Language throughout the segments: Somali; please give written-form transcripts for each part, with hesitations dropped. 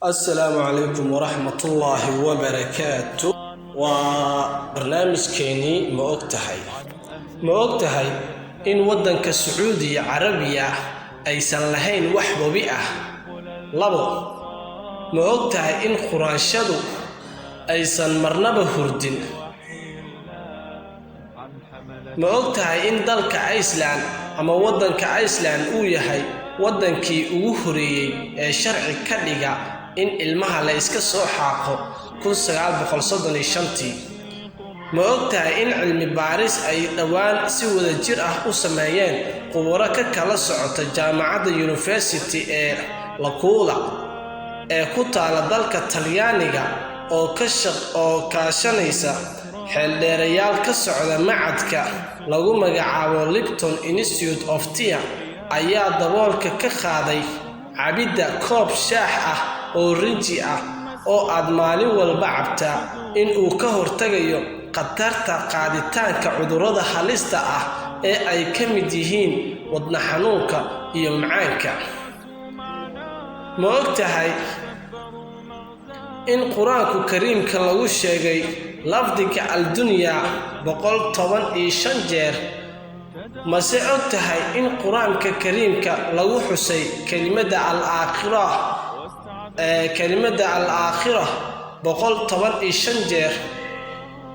السلام عليكم ورحمة الله وبركاته. وبرنامج كيني ما أقتهي إن ودن كسعودية عربية أي سنلهين وحبو بيئة لبو ما أقتهي إن قرآن شدو أي سنمرنب هردين ما أقتهي إن دالك عيسلان أما ودن كعيسلان أويهي ودن كي أوهري شرعي كدقة إن ilmaha la iska soo xaaqo 1935 ma ogtahay in cilmi baaris ay dhawaan si wada jir ah u sameeyeen khubaro ka kala socota jaamacadda University ee L'Aquila ee ku taala dalka Talyaaniga oo kaashanaysa xeeldheerayaal ka socda macadka lagu magacaabo Lipton Institute of Tea ayaa daboolka ka qaaday cabida koob shaax ah oo rinji ah oo aad maalin walba cabtaa in uu ka hortagayo qatarta qaaditaanka cudurrada halista ah ee ay ka mid yihiin wadna xanuunka iyo macaanka ma ogtahay in quraanku kariimka lagu sheegay lafdiga al-dunya 115 jeer ma se ogtahay in quraanka kariimka lagu xusay kelimada al-aakhirah كلمة الآخرة بقول طبعا الشنجر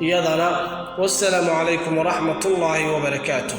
يدنا والسلام عليكم ورحمة الله وبركاته.